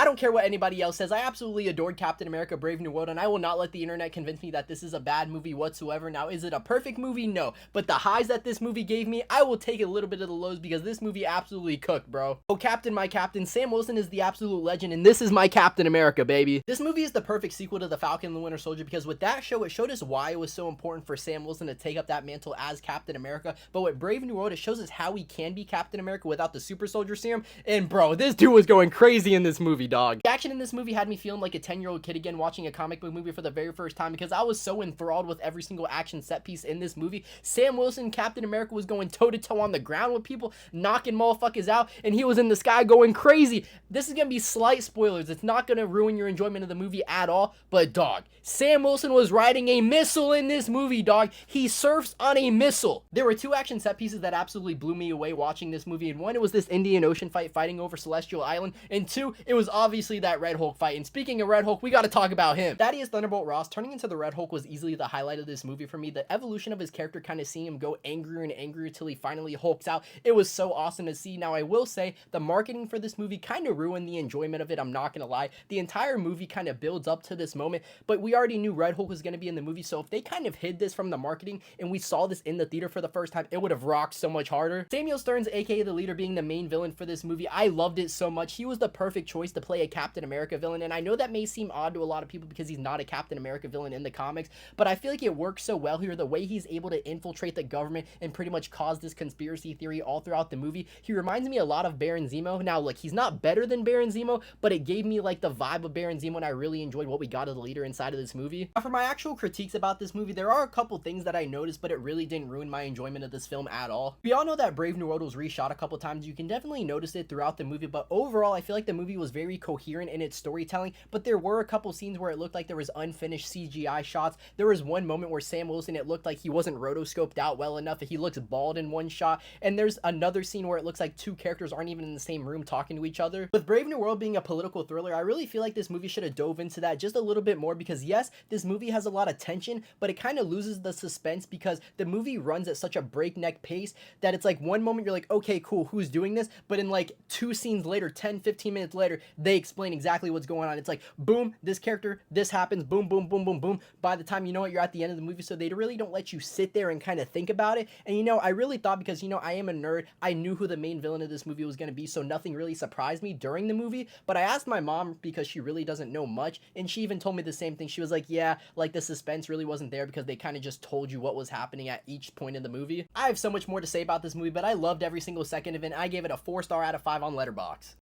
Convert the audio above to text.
don't care what anybody else says. I absolutely adored Captain America Brave New World, and I will not let the internet convince me that this is a bad movie whatsoever. Now, is it a perfect movie? No. But the highs that this movie gave me, I will take a little bit of the lows because this movie absolutely cooked, bro. Oh, Captain, my Captain, Sam Wilson is the absolute legend, and this is my Captain America, baby. This movie is the perfect sequel to The Falcon and the Winter Soldier because with that show, it showed us why it was so important for Sam Wilson to take up that mantle as Captain America. But with Brave New World, it shows us how he can be Captain America without the super soldier serum. And bro, this dude was going crazy in this movie, dog. The action in this movie had me feeling like a 10-year-old kid again watching a comic book movie for the very first time because I was so enthralled with every single action set piece in this movie. Sam Wilson, Captain America, was going toe to toe on the ground with people, knocking motherfuckers out, and he was in the sky going crazy. This is gonna be slight spoilers. It's not gonna ruin your enjoyment of the movie at all, but dog, Sam Wilson was riding a missile in this movie, dog. He surfs on a missile. There were two action set pieces that absolutely blew me away watching this movie, and one, it was this Indian Ocean fight fighting over Celestial Island, and two, it was obviously that Red Hulk fight. And speaking of Red Hulk, we gotta talk about him. Thaddeus Thunderbolt Ross turning into the Red Hulk was easily the highlight of this movie for me. The evolution of his character, kind of seeing him go angrier and angrier till he finally hulks out, it was so awesome to see. Now, I will say, the marketing for this movie kind of ruined the enjoyment of it, I'm not gonna lie. The entire movie kind of builds up to this moment, but we already knew Red Hulk was gonna be in the movie, so if they kind of hid this from the marketing and we saw this in the theater for the first time, it would have rocked so much harder. Samuel Stearns, aka the Leader, being the main villain for this movie, I loved it so much. He was the perfect choice to play a Captain America villain, and I know that may seem odd to a lot of people because he's not a Captain America villain in the comics, but I feel like it works so well here, the way he's able to infiltrate the government and pretty much cause this conspiracy theory all throughout the movie. He reminds me a lot of Baron Zemo. Now, look, he's not better than Baron Zemo, but it gave me like the vibe of Baron Zemo, and I really enjoyed what we got of the Leader inside of this movie. For my actual critiques about this movie, there are a couple things that I noticed, but it really didn't ruin my enjoyment of this film at all. We all know that Brave New World was reshot a couple times. You can definitely notice it throughout the movie, but overall, I feel like the movie was very coherent in its storytelling, but there were a couple scenes where it looked like there was unfinished CGI shots. There was one moment where Sam Wilson, it looked like he wasn't rotoscoped out well enough. He looks bald in one shot, and there's another scene where it looks like two characters aren't even in the same room talking to each other. With Brave New World being a political thriller, I really feel like this movie should have dove into that just a little bit more because yes, this movie has a lot of tension, but it kind of loses the suspense because the movie runs at such a breakneck pace that it's like one moment you're like, okay, cool, who's doing this? But in like two scenes later, 10-15 minutes later, they explain exactly what's going on. It's like, boom, this character, this happens, boom, boom, boom, boom, boom. By the time you know it, you're at the end of the movie, so they really don't let you sit there and kind of think about it. And you know, I really thought, because you know, I am a nerd, I knew who the main villain of this movie was going to be, so nothing really surprised me during the movie. But I asked my mom because she really doesn't know much, and she even told me the same thing. She was like, yeah, like the suspense really wasn't there because they kind of just told you what was happening at each point in the movie. I have so much more to say about this movie, but I loved every single second of it. I gave it a 4-star out of 5 on Letterboxd.